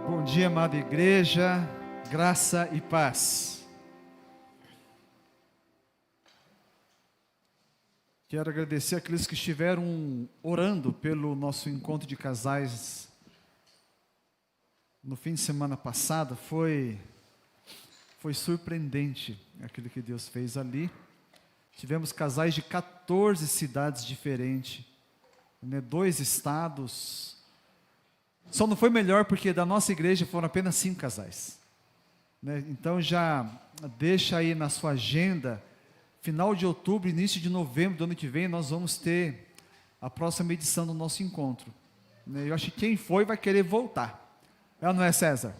Bom dia, amada igreja, graça e paz. Quero agradecer àqueles que estiveram orando pelo nosso encontro de casais no fim de semana passada. Foi surpreendente aquilo que Deus fez ali. Tivemos casais de 14 cidades diferentes, 2 estados. Só não foi melhor porque da nossa igreja foram apenas 5 casais. Então já deixa aí na sua agenda, final de outubro, início de novembro do ano que vem, nós vamos ter a próxima edição do nosso encontro. Eu acho que quem foi vai querer voltar. É ou não é, César?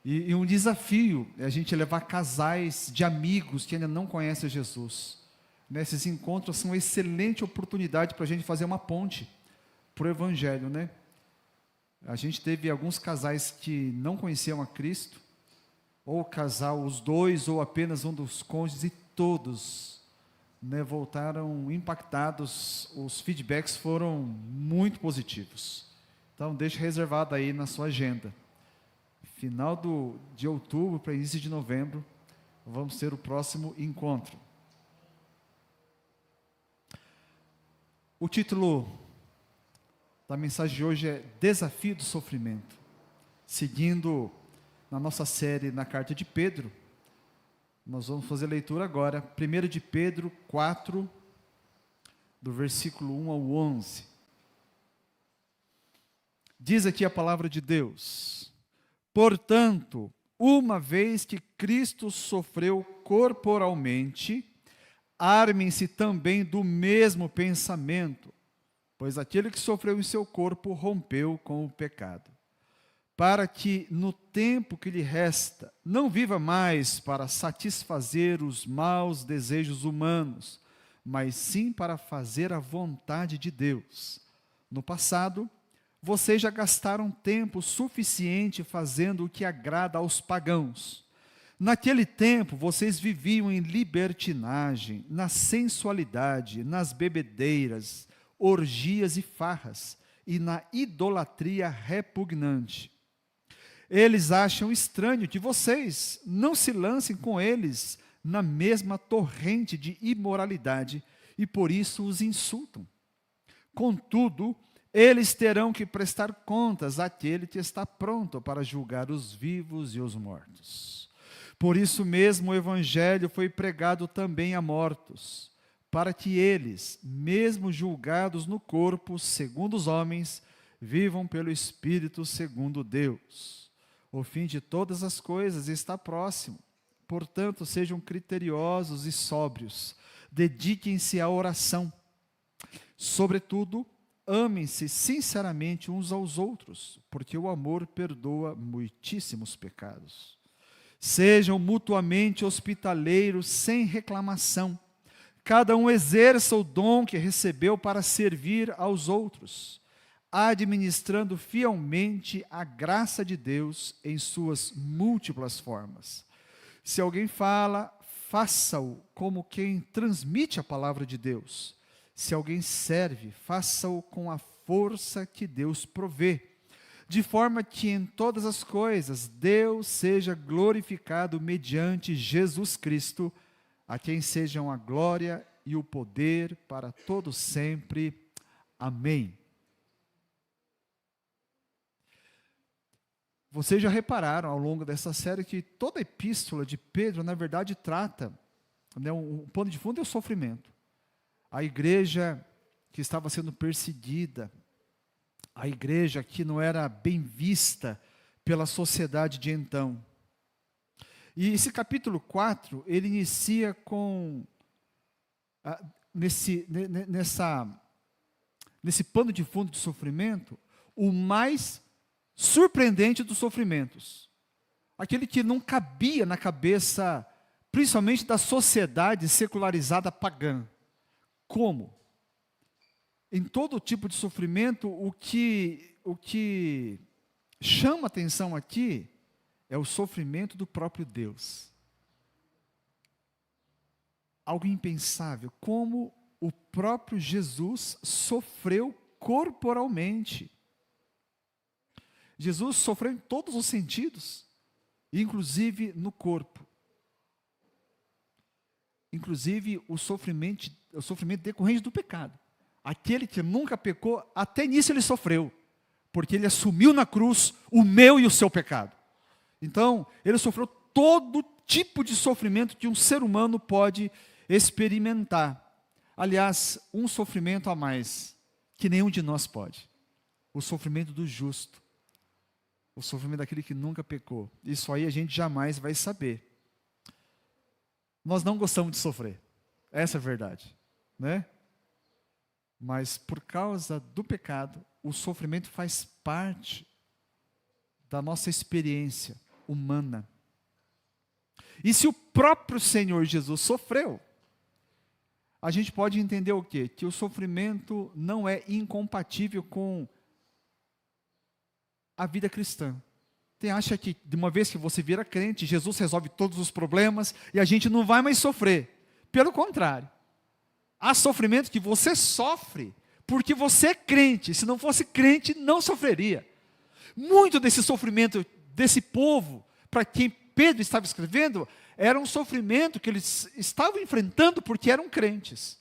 E um desafio é a gente levar casais de amigos que ainda não conhecem Jesus. Esses encontros são uma excelente oportunidade para a gente fazer uma ponte para o Evangelho, A gente teve alguns casais que não conheciam a Cristo, ou o casal, os dois, ou apenas um dos cônjuges, e todos, voltaram impactados. Os feedbacks foram muito positivos. Então, deixe reservado aí na sua agenda. Final de outubro para início de novembro, vamos ter o próximo encontro. O título da mensagem de hoje é Desafio do Sofrimento. Seguindo na nossa série na carta de Pedro, nós vamos fazer a leitura agora, 1 de Pedro 4, do versículo 1 ao 11. Diz aqui a palavra de Deus: portanto, uma vez que Cristo sofreu corporalmente, armem-se também do mesmo pensamento, pois aquele que sofreu em seu corpo rompeu com o pecado, para que no tempo que lhe resta, não viva mais para satisfazer os maus desejos humanos, mas sim para fazer a vontade de Deus. No passado, vocês já gastaram tempo suficiente fazendo o que agrada aos pagãos. Naquele tempo, vocês viviam em libertinagem, na sensualidade, nas bebedeiras, orgias e farras, e na idolatria repugnante. Eles acham estranho que vocês não se lancem com eles na mesma torrente de imoralidade, e por isso os insultam. Contudo, eles terão que prestar contas àquele que está pronto para julgar os vivos e os mortos. Por isso mesmo o Evangelho foi pregado também a mortos, para que eles, mesmo julgados no corpo, segundo os homens, vivam pelo Espírito segundo Deus. O fim de todas as coisas está próximo. Portanto, sejam criteriosos e sóbrios. Dediquem-se à oração. Sobretudo, amem-se sinceramente uns aos outros, porque o amor perdoa muitíssimos pecados. Sejam mutuamente hospitaleiros sem reclamação. Cada um exerça o dom que recebeu para servir aos outros, administrando fielmente a graça de Deus em suas múltiplas formas. Se alguém fala, faça-o como quem transmite a palavra de Deus. Se alguém serve, faça-o com a força que Deus provê, de forma que em todas as coisas Deus seja glorificado mediante Jesus Cristo, a quem sejam a glória e o poder para todos sempre. Amém. Vocês já repararam ao longo dessa série que toda a epístola de Pedro, na verdade, trata, o pano de fundo é o sofrimento. A igreja que estava sendo perseguida, a igreja que não era bem vista pela sociedade de então. E esse capítulo 4, ele inicia com, nesse pano de fundo de sofrimento, o mais surpreendente dos sofrimentos. Aquele que não cabia na cabeça, principalmente da sociedade secularizada pagã. Como? Em todo tipo de sofrimento, o que chama atenção aqui é o sofrimento do próprio Deus. Algo impensável, como o próprio Jesus sofreu corporalmente. Jesus sofreu em todos os sentidos, inclusive no corpo. Inclusive o sofrimento decorrente do pecado. Aquele que nunca pecou, até nisso ele sofreu, porque ele assumiu na cruz o meu e o seu pecado. Então, ele sofreu todo tipo de sofrimento que um ser humano pode experimentar. Aliás, um sofrimento a mais, que nenhum de nós pode. O sofrimento do justo. O sofrimento daquele que nunca pecou. Isso aí a gente jamais vai saber. Nós não gostamos de sofrer. Essa é a verdade, né? Mas por causa do pecado, o sofrimento faz parte da nossa experiência humana. E se o próprio Senhor Jesus sofreu, a gente pode entender o quê? Que o sofrimento não é incompatível com a vida cristã. Tem acha que de uma vez que você vira crente, Jesus resolve todos os problemas e a gente não vai mais sofrer. Pelo contrário. Há sofrimento que você sofre porque você é crente. Se não fosse crente, não sofreria. Muito desse sofrimento desse povo, para quem Pedro estava escrevendo, era um sofrimento que eles estavam enfrentando porque eram crentes.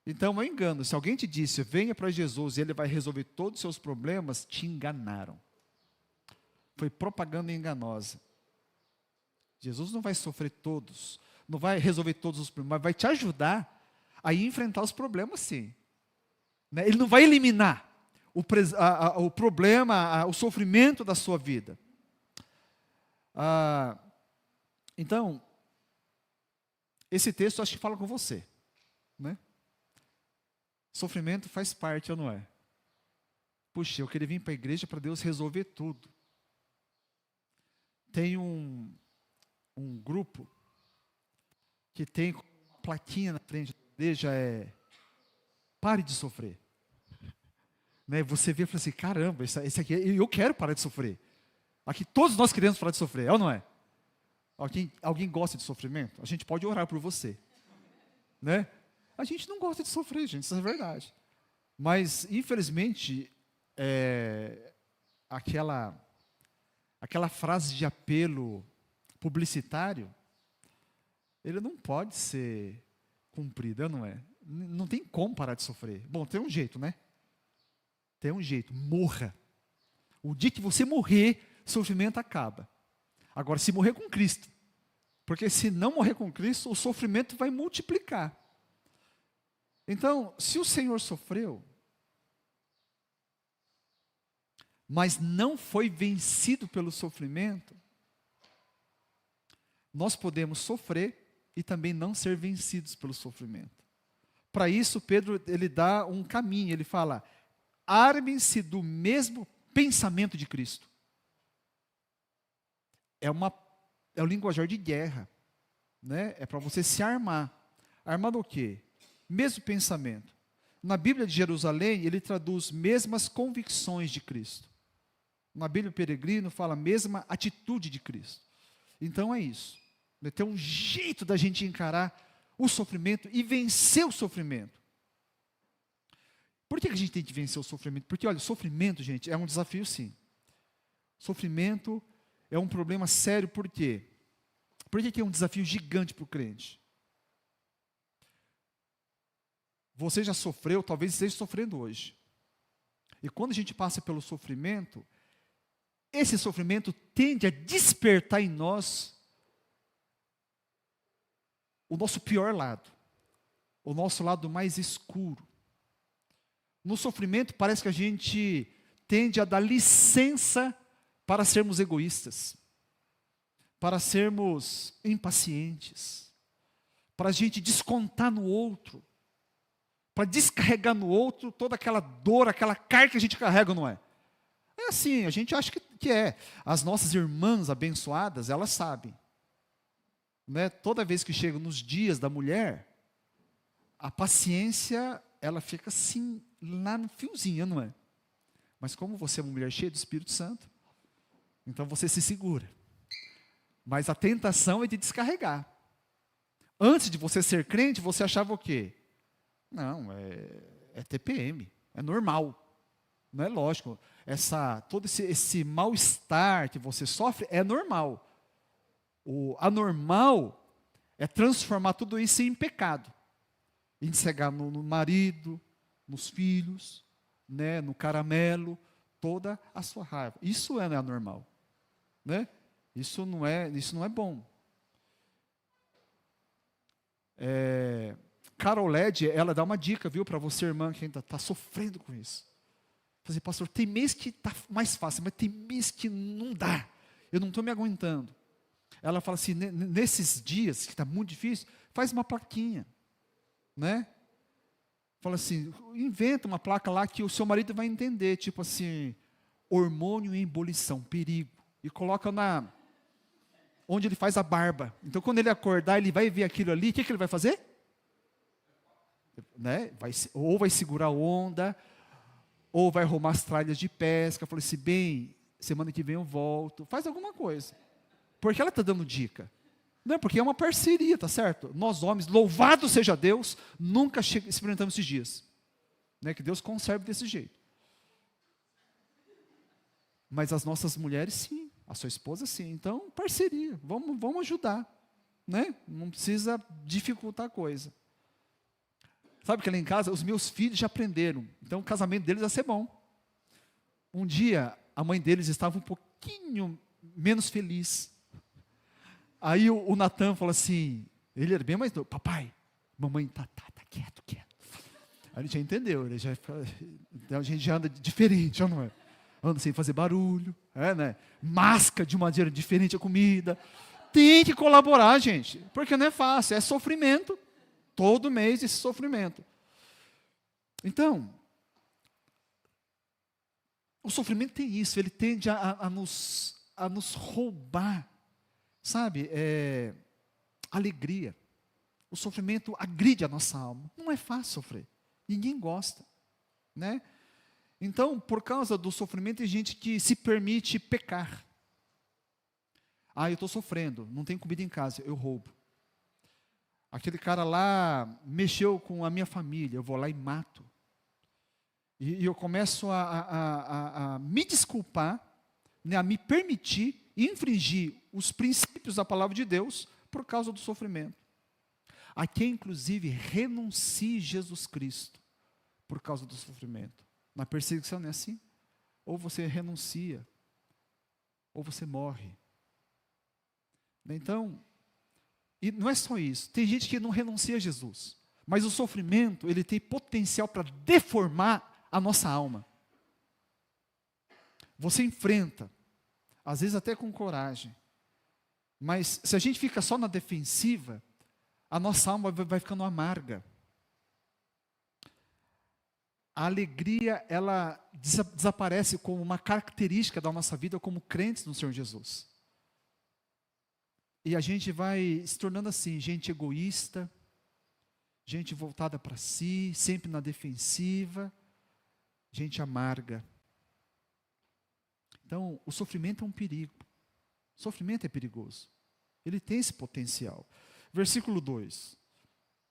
Então, não engano, se alguém te disse, venha para Jesus e ele vai resolver todos os seus problemas, te enganaram. Foi propaganda enganosa. Jesus não vai sofrer todos, não vai resolver todos os problemas, mas vai te ajudar a enfrentar os problemas, sim. Ele não vai eliminar o problema, o sofrimento da sua vida. Então, esse texto eu acho que fala com você, né? Sofrimento faz parte, ou não é? Puxa, eu queria vir para a igreja para Deus resolver tudo. Tem um grupo que tem uma plaquinha na frente da igreja, pare de sofrer. Né? Você vê e fala assim, caramba, esse aqui, eu quero parar de sofrer. Aqui todos nós queremos parar de sofrer, é ou não é? Alguém gosta de sofrimento? A gente pode orar por você. Né? A gente não gosta de sofrer, gente, isso é verdade. Mas, infelizmente, aquela frase de apelo publicitário, ele não pode ser cumprido, não é? Não tem como parar de sofrer. Bom, tem um jeito, né? Tem um jeito, morra. O dia que você morrer, o sofrimento acaba. Agora, se morrer com Cristo, porque se não morrer com Cristo, o sofrimento vai multiplicar. Então, se o Senhor sofreu, mas não foi vencido pelo sofrimento, nós podemos sofrer e também não ser vencidos pelo sofrimento. Para isso, Pedro ele dá um caminho, ele fala, armem-se do mesmo pensamento de Cristo. É um linguajar de guerra, né? É para você se armar. Armar do quê? Mesmo pensamento. Na Bíblia de Jerusalém, ele traduz mesmas convicções de Cristo. Na Bíblia Peregrino fala mesma atitude de Cristo. Então é isso. Tem um jeito da gente encarar o sofrimento e vencer o sofrimento. Por que a gente tem que vencer o sofrimento? Porque, olha, o sofrimento, gente, é um desafio, sim. Sofrimento é um problema sério, por quê? Por que é um desafio gigante para o crente? Você já sofreu, talvez esteja sofrendo hoje. E quando a gente passa pelo sofrimento, esse sofrimento tende a despertar em nós o nosso pior lado, o nosso lado mais escuro. No sofrimento parece que a gente tende a dar licença para sermos egoístas, para sermos impacientes, para a gente descontar no outro, para descarregar no outro toda aquela dor, aquela carga que a gente carrega, não é? É assim, a gente acha que é. As nossas irmãs abençoadas, elas sabem. Né? Toda vez que chega nos dias da mulher, a paciência, ela fica assim, lá no fiozinho, não é? Mas como você é uma mulher cheia do Espírito Santo, então você se segura. Mas a tentação é de descarregar. Antes de você ser crente, você achava o quê? Não, é TPM, é normal. Não é lógico. Todo esse mal-estar que você sofre é normal. O anormal é transformar tudo isso em pecado. Em cegar no marido, nos filhos, né, no caramelo, toda a sua raiva. Isso é anormal, né? Isso não é bom. Carol Led, ela dá uma dica, viu, para você, irmã, que ainda está sofrendo com isso. Fala assim, pastor, tem mês que está mais fácil, mas tem mês que não dá. Eu não estou me aguentando. Ela fala assim, nesses dias que está muito difícil, faz uma plaquinha, né? Fala assim, inventa uma placa lá que o seu marido vai entender, tipo assim, hormônio em ebulição, perigo. E coloca onde ele faz a barba. Então, quando ele acordar, ele vai ver aquilo ali, o que ele vai fazer? Né? Ou vai segurar a onda, ou vai arrumar as tralhas de pesca. Falei assim, bem, semana que vem eu volto. Faz alguma coisa. Porque ela está dando dica. Não é porque é uma parceria, tá certo? Nós homens, louvado seja Deus, nunca experimentamos esses dias. Né? Que Deus conserve desse jeito. Mas as nossas mulheres, sim. A sua esposa, sim. Então, parceria. Vamos ajudar. Né? Não precisa dificultar a coisa. Sabe que lá em casa, os meus filhos já aprenderam. Então, o casamento deles vai ser bom. Um dia, a mãe deles estava um pouquinho menos feliz. Aí o Natan falou assim, ele era bem mais novo, papai, mamãe tá quieto. Aí ele já entendeu, a gente já anda diferente, não é? Anda sem fazer barulho, né? Masca de uma maneira diferente a comida. Tem que colaborar, gente, porque não é fácil, é sofrimento, todo mês esse sofrimento. Então, o sofrimento tem isso, ele tende a nos roubar, sabe, alegria. O sofrimento agride a nossa alma. Não é fácil sofrer. Ninguém gosta, né? Então, por causa do sofrimento, tem gente que se permite pecar. Eu estou sofrendo, não tem comida em casa, eu roubo. Aquele cara lá mexeu com a minha família, eu vou lá e mato. E eu começo a me desculpar, né, a me permitir infringir os princípios da palavra de Deus por causa do sofrimento. A quem, inclusive, renuncie Jesus Cristo por causa do sofrimento. Na perseguição não é assim? Ou você renuncia, ou você morre. Então, e não é só isso. Tem gente que não renuncia a Jesus. Mas o sofrimento, ele tem potencial para deformar a nossa alma. Você enfrenta, às vezes até com coragem. Mas se a gente fica só na defensiva, a nossa alma vai ficando amarga. A alegria, ela desaparece como uma característica da nossa vida como crentes no Senhor Jesus. E a gente vai se tornando assim, gente egoísta, gente voltada para si, sempre na defensiva, gente amarga. Então, o sofrimento é um perigo. O sofrimento é perigoso. Ele tem esse potencial. Versículo 2.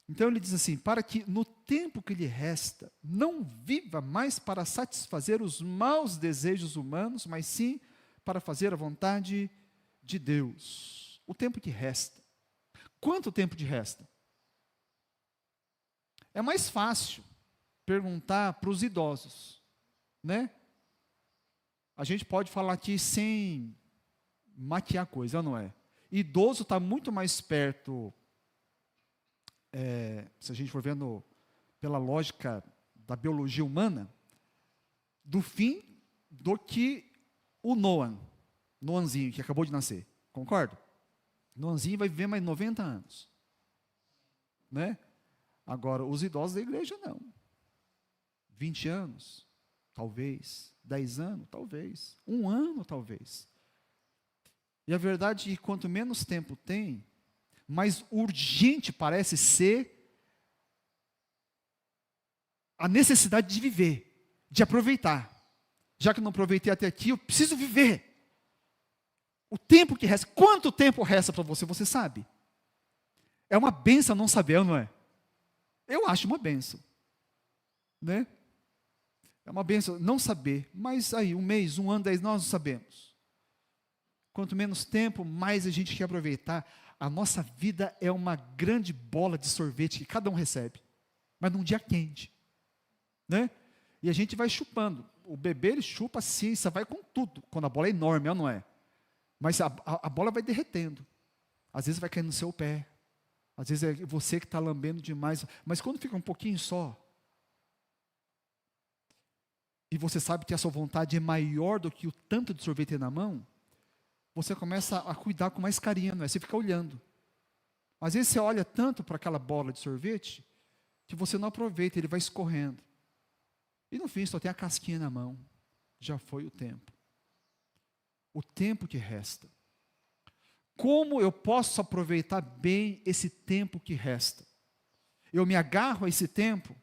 Então ele diz assim, para que no tempo que lhe resta, não viva mais para satisfazer os maus desejos humanos, mas sim para fazer a vontade de Deus. O tempo que resta. Quanto tempo de resta? É mais fácil perguntar para os idosos, né? A gente pode falar aqui sem maquiar coisa, não é? Idoso está muito mais perto, se a gente for vendo pela lógica da biologia humana, do fim do que o Noanzinho, que acabou de nascer. Concorda? Noanzinho vai viver mais 90 anos. Né? Agora, os idosos da igreja não. 20 anos, talvez. 10 anos, talvez. 1 ano, talvez. E a verdade é que quanto menos tempo tem, mais urgente parece ser a necessidade de viver, de aproveitar. Já que não aproveitei até aqui, eu preciso viver. O tempo que resta, quanto tempo resta para você, você sabe? É uma bênção não saber, não é? Eu acho uma bênção. Né? É uma bênção não saber, mas aí, um mês, um ano, 10, nós não sabemos. Quanto menos tempo, mais a gente quer aproveitar. A nossa vida é uma grande bola de sorvete que cada um recebe, mas num dia quente, né? E a gente vai chupando. O bebê, ele chupa assim, você vai com tudo, quando a bola é enorme, não é? Mas a bola vai derretendo. Às vezes vai cair no seu pé. Às vezes é você que está lambendo demais. Mas quando fica um pouquinho só, e você sabe que a sua vontade é maior do que o tanto de sorvete na mão, você começa a cuidar com mais carinho, não é? Você fica olhando. Às vezes você olha tanto para aquela bola de sorvete, que você não aproveita, ele vai escorrendo. E no fim só tem a casquinha na mão. Já foi o tempo. O tempo que resta. Como eu posso aproveitar bem esse tempo que resta? Eu me agarro a esse tempo,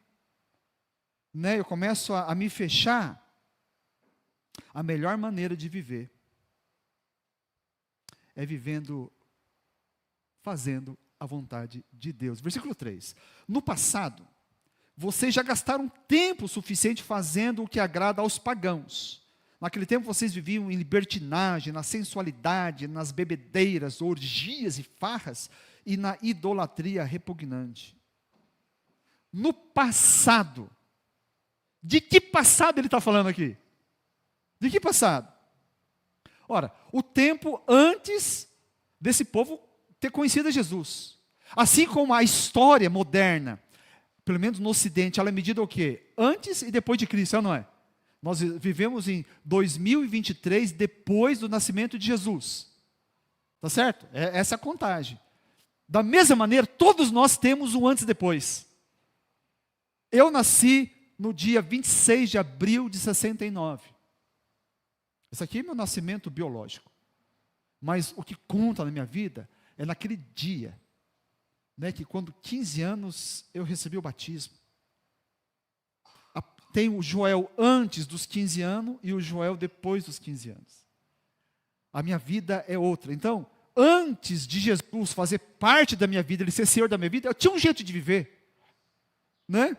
né? Eu começo a me fechar. A melhor maneira de viver é vivendo, fazendo a vontade de Deus. Versículo 3. No passado, vocês já gastaram tempo suficiente fazendo o que agrada aos pagãos. Naquele tempo vocês viviam em libertinagem, na sensualidade, nas bebedeiras, orgias e farras, e na idolatria repugnante. No passado. De que passado ele está falando aqui? De que passado? Ora, o tempo antes desse povo ter conhecido Jesus. Assim como a história moderna, pelo menos no Ocidente, ela é medida o quê? Antes e depois de Cristo, não é? Nós vivemos em 2023, depois do nascimento de Jesus. Tá certo? Essa é a contagem. Da mesma maneira, todos nós temos um antes e depois. Eu nasci no dia 26 de abril de 69. Esse aqui é meu nascimento biológico. Mas o que conta na minha vida é naquele dia, né, que quando 15 anos eu recebi o batismo. Tem o Joel antes dos 15 anos e o Joel depois dos 15 anos. A minha vida é outra. Então, antes de Jesus fazer parte da minha vida, ele ser Senhor da minha vida, eu tinha um jeito de viver. Né?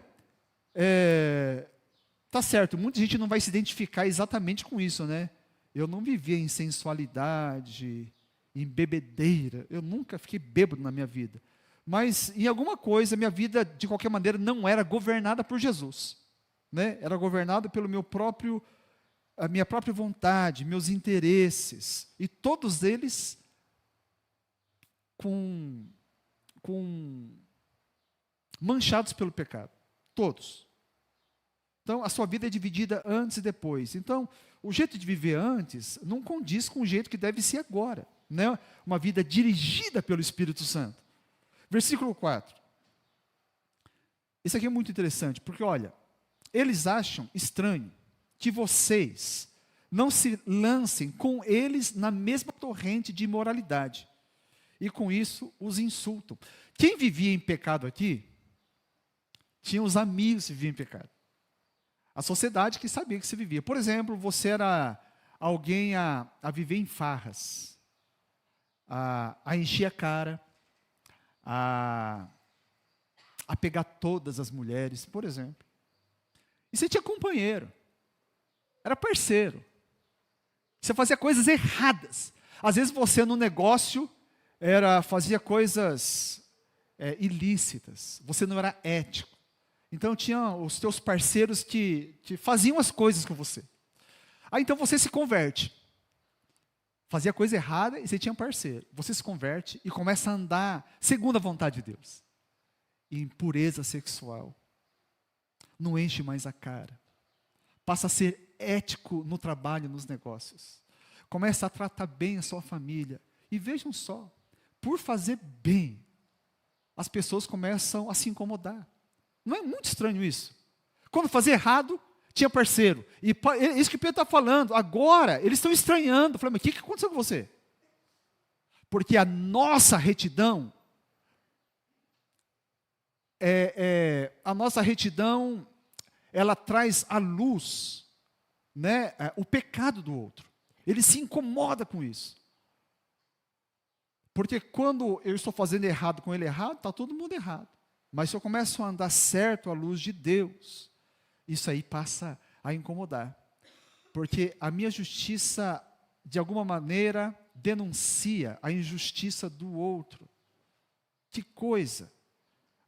Tá certo, muita gente não vai se identificar exatamente com isso, né? Eu não vivia em sensualidade, em bebedeira. Eu nunca fiquei bêbado na minha vida. Mas, em alguma coisa, minha vida, de qualquer maneira, não era governada por Jesus. Né? Era governada pelo a minha própria vontade, meus interesses. E todos eles manchados pelo pecado. Todos. Então, a sua vida é dividida antes e depois. Então, o jeito de viver antes não condiz com o jeito que deve ser agora. Né? Uma vida dirigida pelo Espírito Santo. Versículo 4. Isso aqui é muito interessante, porque, olha, eles acham estranho que vocês não se lancem com eles na mesma torrente de imoralidade. E com isso, os insultam. Quem vivia em pecado aqui, tinha os amigos que viviam em pecado. A sociedade que sabia que se vivia. Por exemplo, você era alguém a viver em farras, a encher a cara, a pegar todas as mulheres, por exemplo. E você tinha companheiro, era parceiro. Você fazia coisas erradas. Às vezes você no negócio fazia coisas ilícitas. Você não era ético. Então tinha os teus parceiros que faziam as coisas com você. Aí então você se converte. Fazia coisa errada e você tinha um parceiro. Você se converte e começa a andar segundo a vontade de Deus. Em pureza sexual. Não enche mais a cara. Passa a ser ético no trabalho, nos negócios. Começa a tratar bem a sua família. E vejam só, por fazer bem, as pessoas começam a se incomodar. Não é muito estranho isso? Quando fazia errado, tinha parceiro. E isso que o Pedro está falando. Agora, eles estão estranhando. Falando, mas o que aconteceu com você? Porque a nossa retidão, ela traz à luz, né, o pecado do outro. Ele se incomoda com isso. Porque quando eu estou fazendo errado com ele errado, está todo mundo errado. Mas se eu começo a andar certo à luz de Deus, isso aí passa a incomodar. Porque a minha justiça, de alguma maneira, denuncia a injustiça do outro. Que coisa!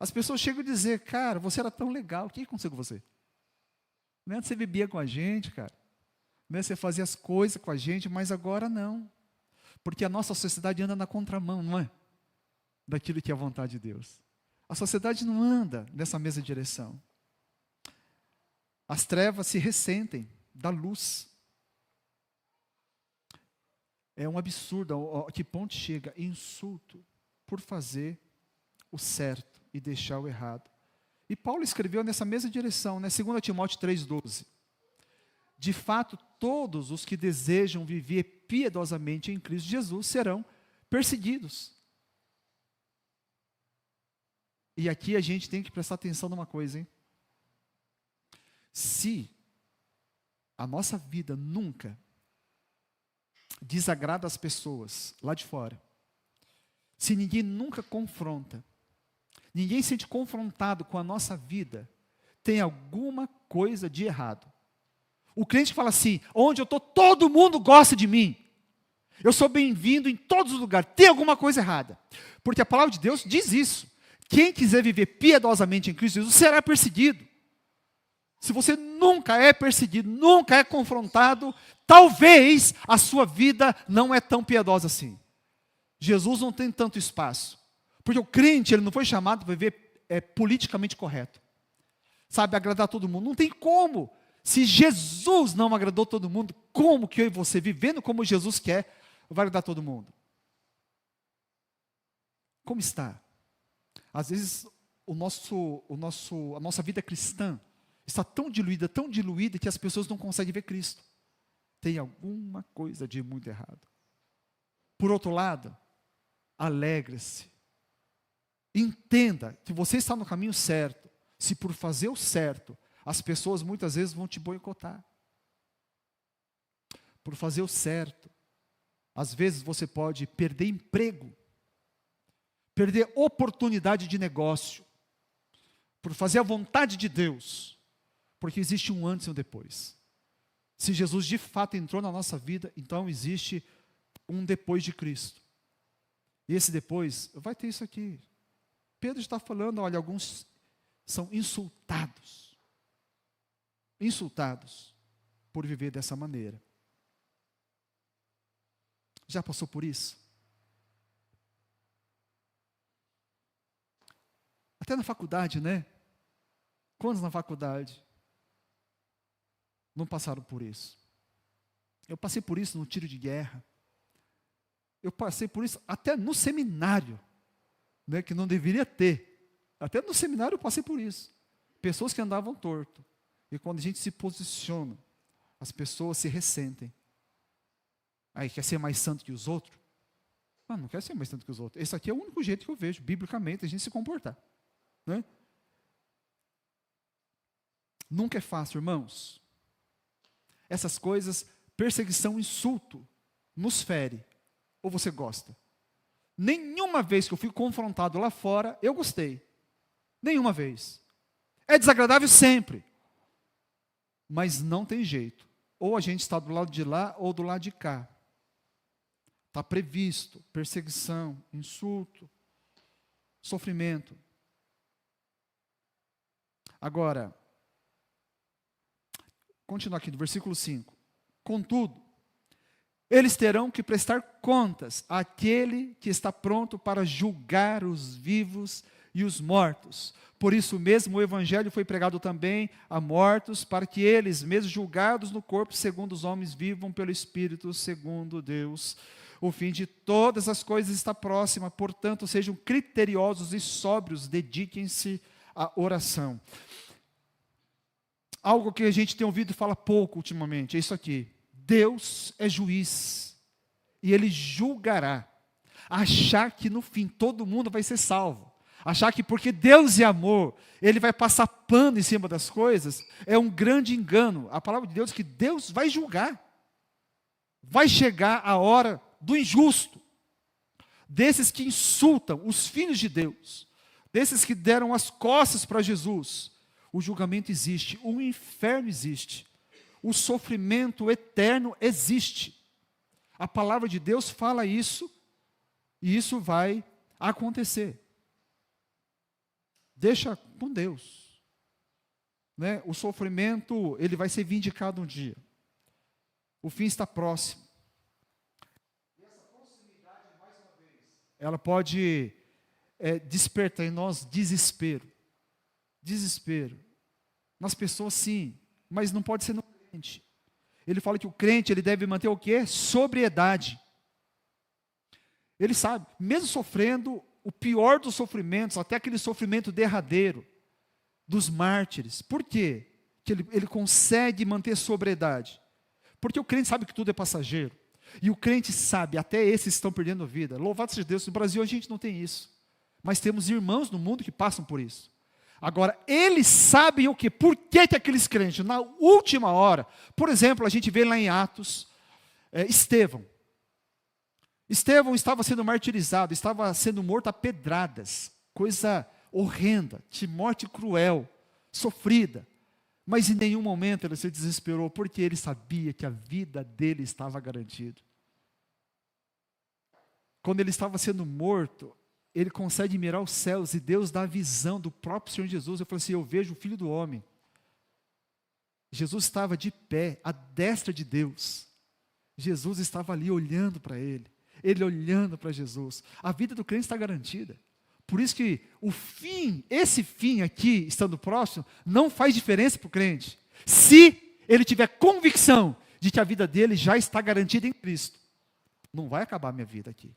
As pessoas chegam a dizer, cara, você era tão legal, o que aconteceu com você? Né? Você bebia com a gente, cara. Né? Você fazia as coisas com a gente, mas agora não. Porque a nossa sociedade anda na contramão, não é? Daquilo que é a vontade de Deus. A sociedade não anda nessa mesma direção. As trevas se ressentem da luz. É um absurdo a que ponto chega insulto por fazer o certo e deixar o errado. E Paulo escreveu nessa mesma direção, né? 2 Timóteo 3,12. De fato, todos os que desejam viver piedosamente em Cristo Jesus serão perseguidos. E aqui a gente tem que prestar atenção numa coisa, hein? Se a nossa vida nunca desagrada as pessoas lá de fora, se ninguém nunca confronta, ninguém se sente confrontado com a nossa vida, tem alguma coisa de errado. O crente fala assim, onde eu estou, todo mundo gosta de mim. Eu sou bem-vindo em todos os lugares. Tem alguma coisa errada. Porque a palavra de Deus diz isso. Quem quiser viver piedosamente em Cristo Jesus será perseguido. Se você nunca é perseguido, nunca é confrontado, talvez a sua vida não é tão piedosa assim. Jesus não tem tanto espaço. Porque o crente, ele não foi chamado para viver politicamente correto. Sabe, agradar todo mundo. Não tem como. Se Jesus não agradou todo mundo, como que eu e você, vivendo como Jesus quer, vai agradar todo mundo? Como está? Às vezes, a nossa vida cristã está tão diluída, que as pessoas não conseguem ver Cristo. Tem alguma coisa de muito errado. Por outro lado, alegre-se. Entenda que você está no caminho certo. Se por fazer o certo, as pessoas muitas vezes vão te boicotar. Por fazer o certo, às vezes você pode perder emprego, perder oportunidade de negócio, por fazer a vontade de Deus, porque existe um antes e um depois. Se Jesus de fato entrou na nossa vida, então existe um depois de Cristo. E esse depois, vai ter isso aqui. Pedro está falando, olha, alguns são insultados por viver dessa maneira. Já passou por isso? Até na faculdade, né? Quantos na faculdade não passaram por isso? Eu passei por isso no tiro de guerra. Eu passei por isso até no seminário, né, que não deveria ter. Até no seminário eu passei por isso. Pessoas que andavam torto. E quando a gente se posiciona, as pessoas se ressentem. Aí, quer ser mais santo que os outros? Não quer ser mais santo que os outros. Esse aqui é o único jeito que eu vejo, biblicamente, a gente se comportar. Né? Nunca é fácil, irmãos. Essas coisas, perseguição, insulto, nos fere. Ou você gosta? Nenhuma vez que eu fui confrontado lá fora, eu gostei. Nenhuma vez. É desagradável sempre. Mas não tem jeito. Ou a gente está do lado de lá, ou do lado de cá. Está previsto perseguição, insulto, sofrimento. Agora, continuar aqui no versículo 5. Contudo, eles terão que prestar contas àquele que está pronto para julgar os vivos e os mortos. Por isso mesmo o evangelho foi pregado também a mortos, para que eles, mesmo julgados no corpo segundo os homens, vivam pelo Espírito segundo Deus. O fim de todas as coisas está próximo, portanto, sejam criteriosos e sóbrios, dediquem-se à oração. Algo que a gente tem ouvido falar pouco ultimamente, é isso aqui. Deus é juiz, e Ele julgará. Achar que no fim todo mundo vai ser salvo, achar que porque Deus é amor, Ele vai passar pano em cima das coisas, é um grande engano. A palavra de Deus é que Deus vai julgar. Vai chegar a hora do injusto, desses que insultam os filhos de Deus, desses que deram as costas para Jesus. O julgamento existe, o inferno existe. o sofrimento eterno existe. A palavra de Deus fala isso, e isso vai acontecer. Deixa com Deus. Né? O sofrimento, ele vai ser vindicado um dia. O fim está próximo. E essa proximidade, mais uma vez, ela pode despertar em nós desespero. Desespero. Nas pessoas, sim, mas não pode ser no crente. Ele fala que o crente, ele deve manter o quê? Sobriedade. Ele sabe, mesmo sofrendo o pior dos sofrimentos, até aquele sofrimento derradeiro dos mártires. Por quê? Que ele consegue manter sobriedade. Porque o crente sabe que tudo é passageiro. E o crente sabe, até esses estão perdendo vida. Louvado seja Deus, no Brasil a gente não tem isso. Mas temos irmãos no mundo que passam por isso. Agora, eles sabem o quê? Por que aqueles crentes, na última hora, por exemplo, a gente vê lá em Atos, Estevão. Estevão estava sendo martirizado, estava sendo morto a pedradas, coisa horrenda, de morte cruel, sofrida. Mas em nenhum momento ele se desesperou, porque ele sabia que a vida dele estava garantida. Quando ele estava sendo morto, ele consegue mirar os céus e Deus dá a visão do próprio Senhor Jesus. Eu falei assim, eu vejo o Filho do Homem. Jesus estava de pé, à destra de Deus. Jesus estava ali olhando para ele. Ele olhando para Jesus. A vida do crente está garantida. Por isso que o fim, esse fim aqui, estando próximo, não faz diferença para o crente. Se ele tiver convicção de que a vida dele já está garantida em Cristo. Não vai acabar a minha vida aqui.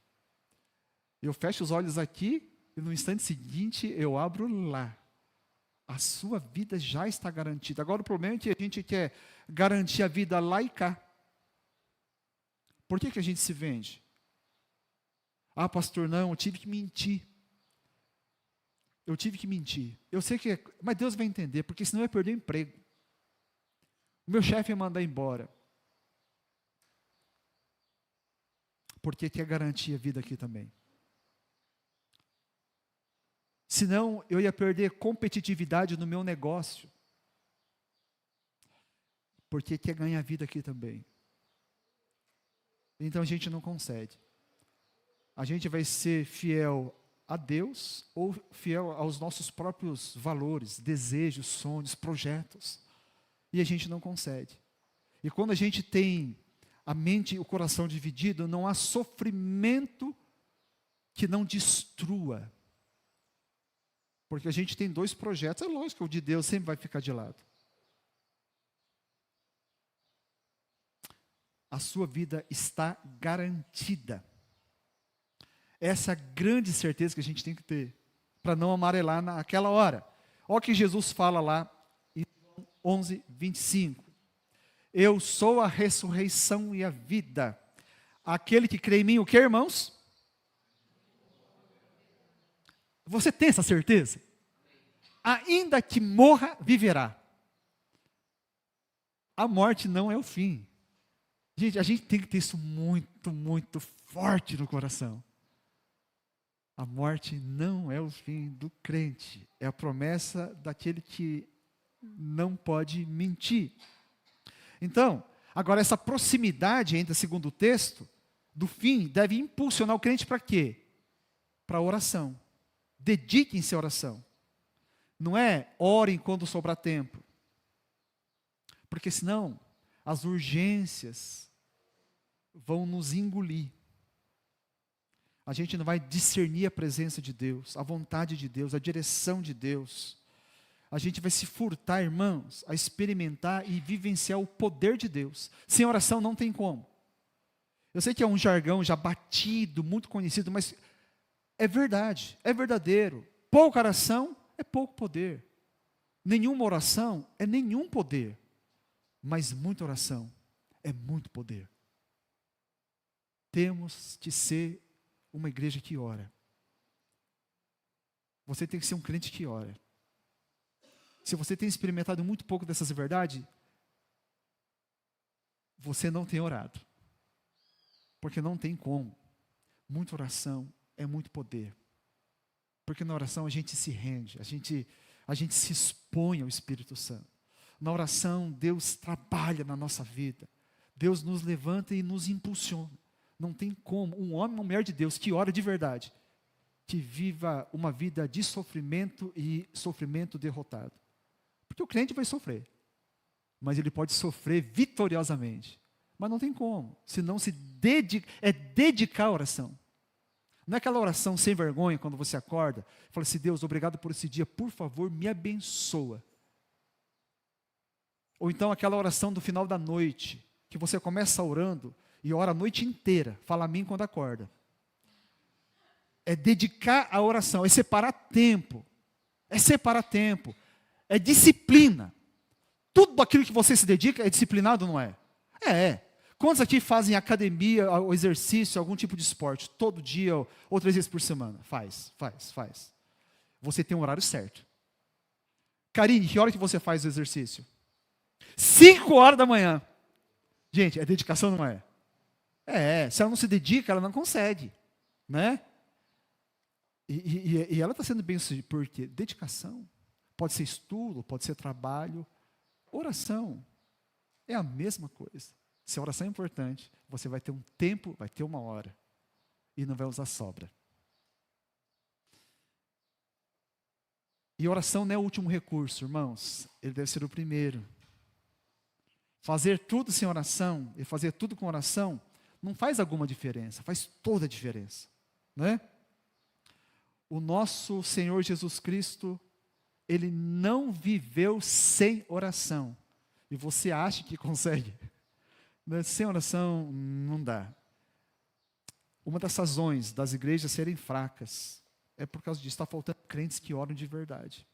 Eu fecho os olhos aqui e no instante seguinte eu abro lá. A sua vida já está garantida. Agora o problema é que a gente quer garantir a vida lá e cá. Por que a gente se vende? Ah, pastor, não, eu tive que mentir. Eu tive que mentir. Eu sei que mas Deus vai entender, porque senão eu ia perder o emprego. O meu chefe ia mandar embora. Porque quer garantir a vida aqui também. Senão, eu ia perder competitividade no meu negócio. Porque quer ganhar vida aqui também. Então a gente não consegue. A gente vai ser fiel a Deus ou fiel aos nossos próprios valores, desejos, sonhos, projetos. E a gente não consegue. E quando a gente tem a mente e o coração dividido, não há sofrimento que não destrua. Porque a gente tem dois projetos, é lógico que o de Deus sempre vai ficar de lado. A sua vida está garantida. Essa é a grande certeza que a gente tem que ter, para não amarelar naquela hora. Olha o que Jesus fala lá em João 11, 25. Eu sou a ressurreição e a vida. Aquele que crê em mim, o que, irmãos? Você tem essa certeza? Ainda que morra, viverá. A morte não é o fim. Gente, a gente tem que ter isso muito, muito forte no coração. A morte não é o fim do crente. É a promessa daquele que não pode mentir. Então, agora essa proximidade ainda, segundo o texto, do fim, deve impulsionar o crente para quê? Para a oração. Dediquem-se à oração. Não é orem quando sobrar tempo. Porque senão, as urgências vão nos engolir. A gente não vai discernir a presença de Deus, a vontade de Deus, a direção de Deus. A gente vai se furtar, irmãos, a experimentar e vivenciar o poder de Deus. Sem oração não tem como. Eu sei que é um jargão já batido, muito conhecido, mas é verdade, é verdadeiro. Pouca oração é pouco poder. Nenhuma oração é nenhum poder. Mas muita oração é muito poder. Temos que ser uma igreja que ora. Você tem que ser um crente que ora. Se você tem experimentado muito pouco dessas verdades, você não tem orado. Porque não tem como. Muita oração é muito poder. Porque na oração a gente se rende, a gente se expõe ao Espírito Santo. Na oração, Deus trabalha na nossa vida. Deus nos levanta e nos impulsiona. Não tem como um homem, uma mulher de Deus que ora de verdade, que viva uma vida de sofrimento e sofrimento derrotado. Porque o crente vai sofrer, mas ele pode sofrer vitoriosamente. Mas não tem como, senão dedicar à oração. Não é aquela oração sem vergonha, quando você acorda, fala assim: Deus, obrigado por esse dia, por favor, me abençoa. Ou então aquela oração do final da noite, que você começa orando e ora a noite inteira, fala amém quando acorda. É dedicar a oração, é separar tempo, é disciplina. Tudo aquilo que você se dedica é disciplinado, não é? É. Quantos aqui fazem academia, ou exercício, algum tipo de esporte, todo dia ou 3 vezes por semana? Faz. Você tem um horário certo. Karine, que hora que você faz o exercício? 5 horas da manhã. Gente, é dedicação, não é? Se ela não se dedica, ela não consegue, né? E ela está sendo bem sucedida, porque dedicação pode ser estudo, pode ser trabalho, oração é a mesma coisa. Se a oração é importante, você vai ter um tempo, vai ter uma hora, e não vai usar sobra. E oração não é o último recurso, irmãos, ele deve ser o primeiro. Fazer tudo sem oração e fazer tudo com oração não faz alguma diferença, faz toda a diferença, né? O nosso Senhor Jesus Cristo, Ele não viveu sem oração. E você acha que consegue? Sem oração não dá. Uma das razões das igrejas serem fracas é por causa disso. Está faltando crentes que oram de verdade.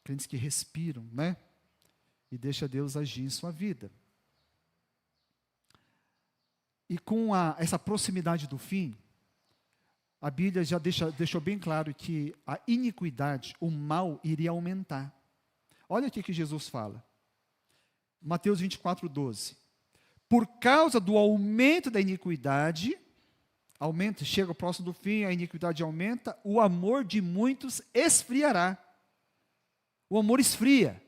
Crentes que respiram, né? E deixa Deus agir em sua vida. E com essa proximidade do fim, a Bíblia já deixou bem claro que a iniquidade, o mal, iria aumentar. Olha aqui que Jesus fala. Mateus 24:12. Por causa do aumento da iniquidade, chega próximo do fim, a iniquidade aumenta, o amor de muitos esfriará. O amor esfria.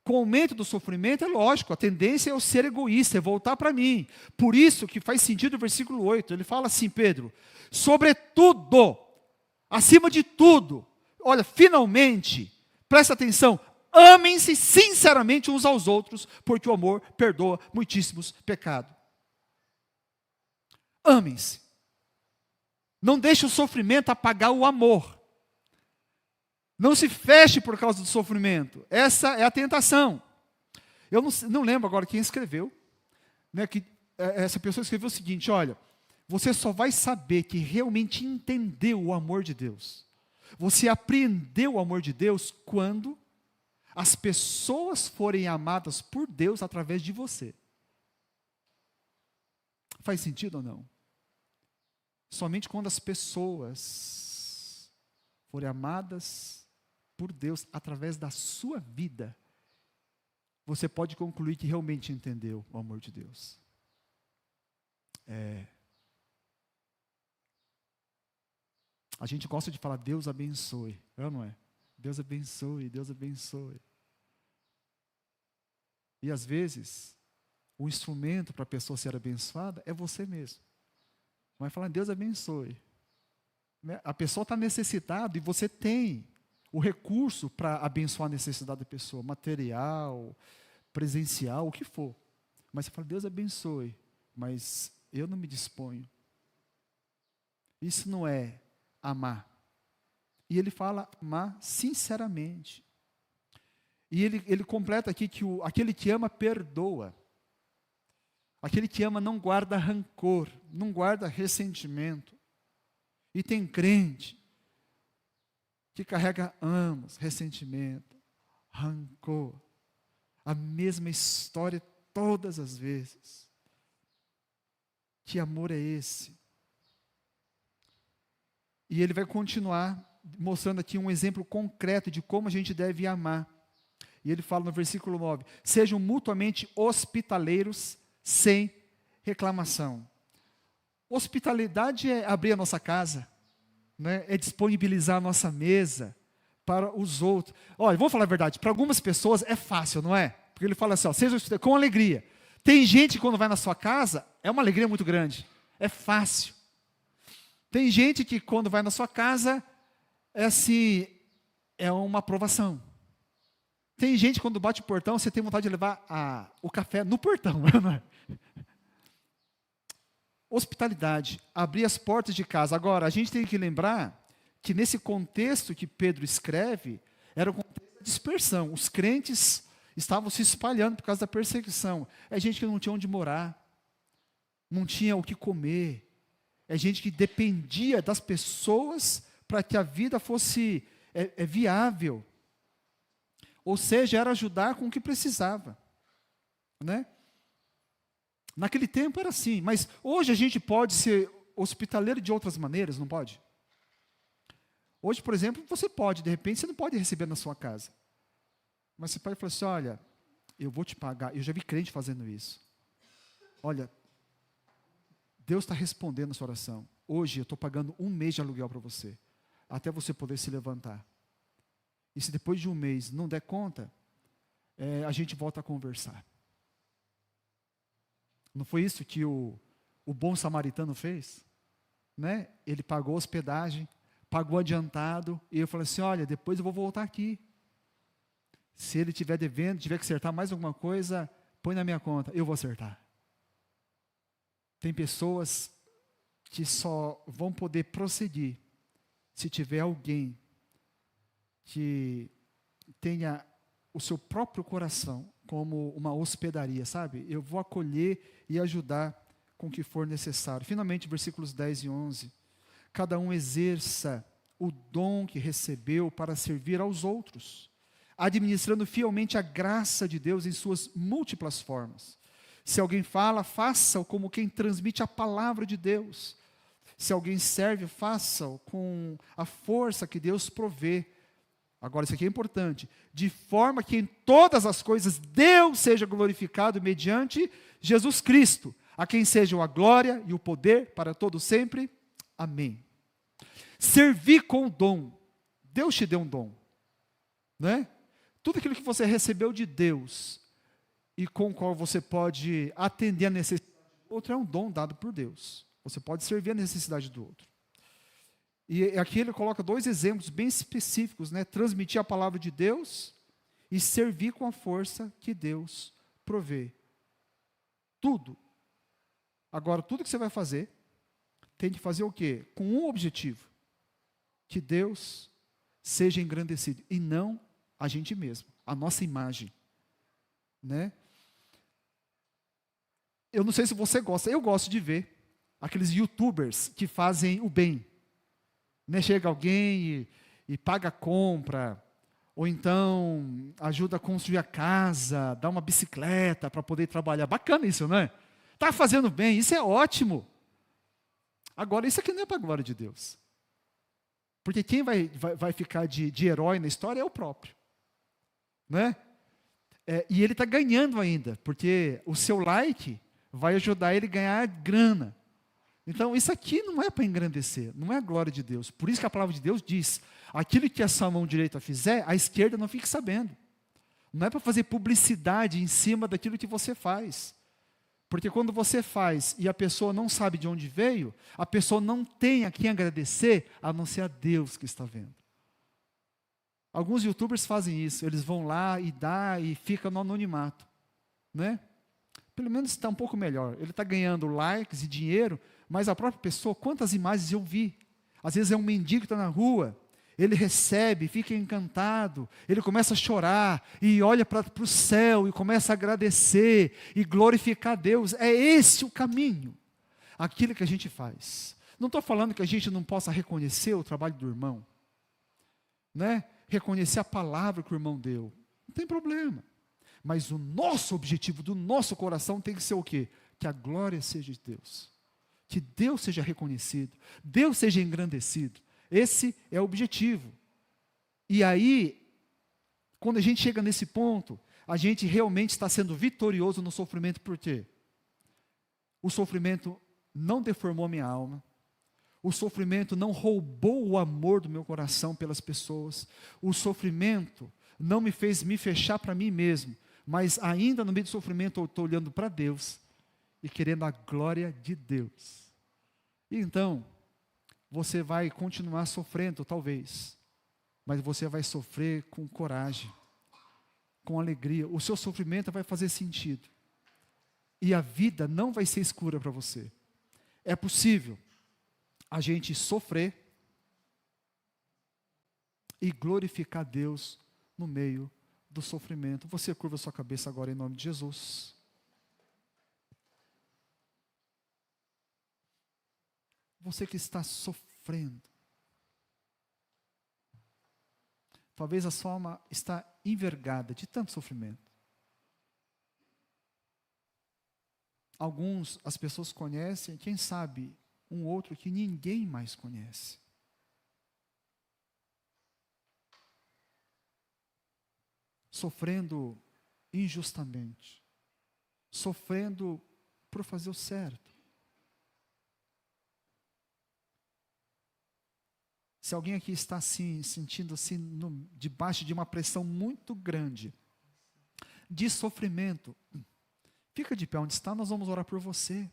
Com o aumento do sofrimento, é lógico, a tendência é eu ser egoísta, é voltar para mim. Por isso que faz sentido o versículo 8, ele fala assim, Pedro: sobretudo, acima de tudo, olha, finalmente, presta atenção, amem-se sinceramente uns aos outros, porque o amor perdoa muitíssimos pecados. Amem-se. Não deixe o sofrimento apagar o amor. Não se feche por causa do sofrimento. Essa é a tentação. Eu não lembro agora quem escreveu, né, que essa pessoa escreveu o seguinte: olha, você só vai saber que realmente entendeu o amor de Deus. Você aprendeu o amor de Deus quando as pessoas forem amadas por Deus através de você. Faz sentido ou não? Somente quando as pessoas forem amadas por Deus através da sua vida, você pode concluir que realmente entendeu o amor de Deus. A gente gosta de falar Deus abençoe, não é? Deus abençoe, Deus abençoe. E às vezes, o instrumento para a pessoa ser abençoada é você mesmo. Vai falar Deus abençoe. A pessoa está necessitada e você tem o recurso para abençoar a necessidade da pessoa, material, presencial, o que for. Mas você fala, Deus abençoe, mas eu não me disponho. Isso não é amar. E ele fala amar sinceramente. E ele completa aqui que aquele que ama perdoa. Aquele que ama não guarda rancor, não guarda ressentimento. E tem crente que carrega anos, ressentimento, rancor, a mesma história todas as vezes. Que amor é esse? E ele vai continuar mostrando aqui um exemplo concreto de como a gente deve amar. E ele fala no versículo 9: sejam mutuamente hospitaleiros sem reclamação. Hospitalidade é abrir a nossa casa, né? É disponibilizar a nossa mesa para os outros. Olha, vamos falar a verdade, para algumas pessoas é fácil, não é? Porque ele fala assim, ó, seja com alegria. Tem gente que quando vai na sua casa, é uma alegria muito grande, é fácil. Tem gente que quando vai na sua casa, é assim, é uma aprovação. Tem gente que quando bate o portão, você tem vontade de levar o café no portão, não é? Hospitalidade, abrir as portas de casa. Agora, a gente tem que lembrar que nesse contexto que Pedro escreve, era um contexto de dispersão. Os crentes estavam se espalhando por causa da perseguição. É gente que não tinha onde morar, não tinha o que comer. É gente que dependia das pessoas para que a vida fosse viável. Ou seja, era ajudar com o que precisava, né? Naquele tempo era assim, mas hoje a gente pode ser hospitaleiro de outras maneiras, não pode? Hoje, por exemplo, você pode, de repente, você não pode receber na sua casa. Mas você pode falar assim, olha, eu vou te pagar. Eu já vi crente fazendo isso. Olha, Deus está respondendo a sua oração. Hoje eu estou pagando 1 mês de aluguel para você, até você poder se levantar. E se depois de 1 mês não der conta, a gente volta a conversar. Não foi isso que o bom samaritano fez? Né? Ele pagou hospedagem, pagou adiantado, e eu falei assim, olha, depois eu vou voltar aqui. Se ele estiver devendo, tiver que acertar mais alguma coisa, põe na minha conta, eu vou acertar. Tem pessoas que só vão poder prosseguir se tiver alguém que tenha o seu próprio coração como uma hospedaria, sabe? Eu vou acolher e ajudar com o que for necessário. Finalmente, versículos 10 e 11. Cada um exerça o dom que recebeu para servir aos outros, administrando fielmente a graça de Deus em suas múltiplas formas. Se alguém fala, faça-o como quem transmite a palavra de Deus. Se alguém serve, faça-o com a força que Deus provê. Agora, isso aqui é importante. De forma que em todas as coisas Deus seja glorificado mediante Jesus Cristo, a quem sejam a glória e o poder para todo sempre. Amém. Servir com o dom. Deus te deu um dom, né? Tudo aquilo que você recebeu de Deus e com o qual você pode atender a necessidade do outro é um dom dado por Deus. Você pode servir a necessidade do outro. E aqui ele coloca 2 exemplos bem específicos, né? Transmitir a palavra de Deus e servir com a força que Deus provê. Tudo. Agora, tudo que você vai fazer, tem que fazer o quê? Com um objetivo. Que Deus seja engrandecido. E não a gente mesmo, a nossa imagem. Né? Eu não sei se você gosta, eu gosto de ver aqueles youtubers que fazem o bem. Né, chega alguém e paga a compra, ou então ajuda a construir a casa, dá uma bicicleta para poder trabalhar. Bacana isso, não é? Está fazendo bem, isso é ótimo. Agora, isso aqui não é para a glória de Deus. Porque quem vai ficar de herói na história é o próprio. Né? E ele está ganhando ainda, porque o seu like vai ajudar ele a ganhar grana. Então, isso aqui não é para engrandecer, não é a glória de Deus. Por isso que a palavra de Deus diz, aquilo que a sua mão direita fizer, a esquerda não fique sabendo. Não é para fazer publicidade em cima daquilo que você faz. Porque quando você faz e a pessoa não sabe de onde veio, a pessoa não tem a quem agradecer, a não ser a Deus que está vendo. Alguns youtubers fazem isso, eles vão lá e dá e fica no anonimato. Né? Pelo menos está um pouco melhor. Ele está ganhando likes e dinheiro, mas a própria pessoa, quantas imagens eu vi? Às vezes é um mendigo que está na rua, ele recebe, fica encantado, ele começa a chorar, e olha para o céu, e começa a agradecer, e glorificar a Deus. É esse o caminho, aquilo que a gente faz. Não estou falando que a gente não possa reconhecer o trabalho do irmão, né? Reconhecer a palavra que o irmão deu, não tem problema. Mas o nosso objetivo do nosso coração tem que ser o quê? Que a glória seja de Deus. Que Deus seja reconhecido, Deus seja engrandecido. Esse é o objetivo. E aí, quando a gente chega nesse ponto, a gente realmente está sendo vitorioso no sofrimento. Por quê? O sofrimento não deformou minha alma. O sofrimento não roubou o amor do meu coração pelas pessoas. O sofrimento não me fez me fechar para mim mesmo. Mas ainda no meio do sofrimento eu estou olhando para Deus e querendo a glória de Deus. E então, você vai continuar sofrendo, talvez. Mas você vai sofrer com coragem, com alegria. O seu sofrimento vai fazer sentido. E a vida não vai ser escura para você. É possível a gente sofrer e glorificar Deus no meio do sofrimento. Você curva sua cabeça agora em nome de Jesus. Você que está sofrendo. Talvez a sua alma está envergada de tanto sofrimento. Alguns, as pessoas conhecem, quem sabe, um outro que ninguém mais conhece. Sofrendo injustamente. Sofrendo por fazer o certo. Se alguém aqui está assim, sentindo assim, debaixo de uma pressão muito grande, de sofrimento, fica de pé onde está, nós vamos orar por você,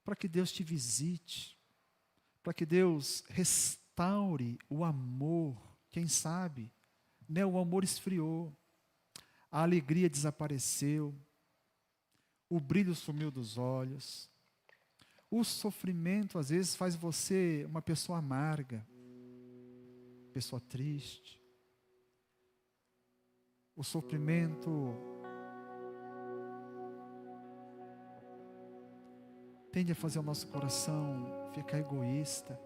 para que Deus te visite, para que Deus restaure o amor, quem sabe, né, o amor esfriou, a alegria desapareceu, o brilho sumiu dos olhos, o sofrimento às vezes faz você uma pessoa amarga, pessoa triste. O sofrimento tende a fazer o nosso coração ficar egoísta.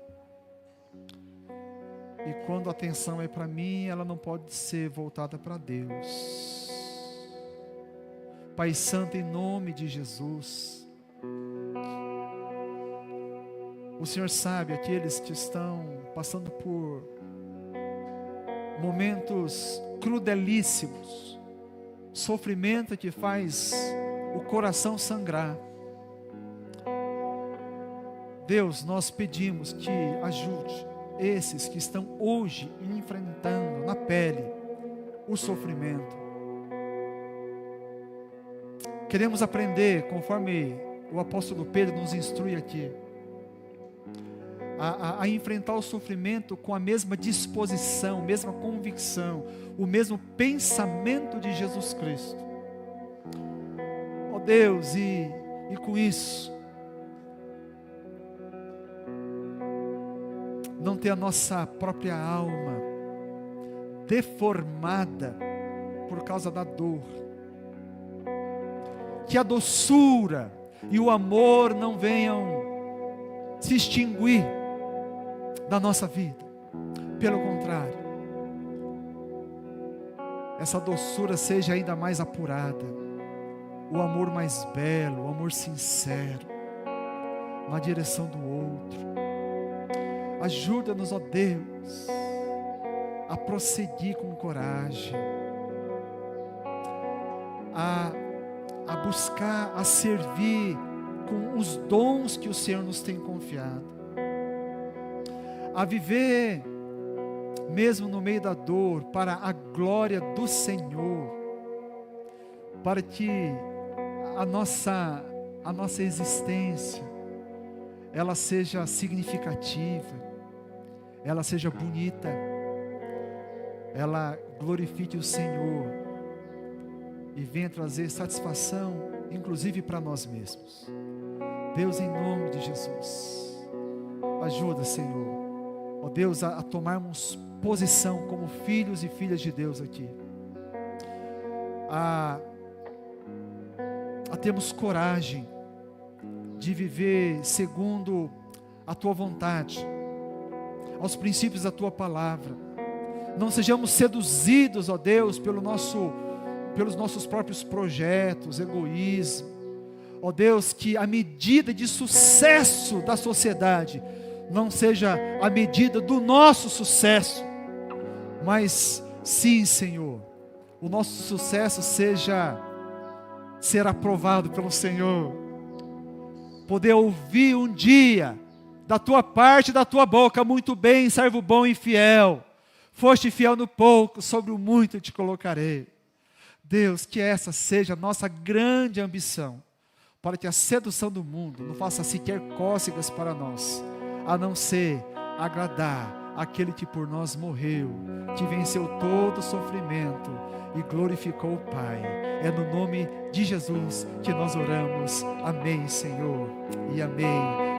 E quando a atenção é para mim, ela não pode ser voltada para Deus. Pai Santo, em nome de Jesus, o Senhor sabe aqueles que estão passando por momentos crudelíssimos, sofrimento que faz o coração sangrar. Deus, nós pedimos que ajude esses que estão hoje enfrentando na pele o sofrimento. Queremos aprender, conforme o apóstolo Pedro nos instrui aqui, a enfrentar o sofrimento com a mesma disposição, mesma convicção, o mesmo pensamento de Jesus Cristo. Ó Deus, e com isso, não ter a nossa própria alma deformada por causa da dor. Que a doçura e o amor não venham se extinguir da nossa vida. Pelo contrário, essa doçura seja ainda mais apurada, o amor mais belo, o amor sincero, na direção do outro. Ajuda-nos, ó Deus, a prosseguir com coragem, a buscar, a servir com os dons que o Senhor nos tem confiado, a viver, mesmo no meio da dor, para a glória do Senhor, para que a nossa existência, ela seja significativa, ela seja bonita, ela glorifique o Senhor e venha trazer satisfação, inclusive para nós mesmos. Deus, em nome de Jesus, ajuda, Senhor, ó Deus, a tomarmos posição como filhos e filhas de Deus aqui, a termos coragem de viver segundo a Tua vontade, aos princípios da Tua palavra. Não sejamos seduzidos, ó Deus, pelos nossos próprios projetos, egoísmo. Ó Deus, que a medida de sucesso da sociedade não seja a medida do nosso sucesso, mas sim, Senhor, o nosso sucesso seja ser aprovado pelo Senhor, poder ouvir um dia da tua parte, da tua boca: muito bem, servo bom e fiel. Foste fiel no pouco, sobre o muito te colocarei. Deus, que essa seja a nossa grande ambição, para que a sedução do mundo não faça sequer cócegas para nós, a não ser agradar aquele que por nós morreu, que venceu todo o sofrimento e glorificou o Pai. É no nome de Jesus que nós oramos. Amém, Senhor, e amém.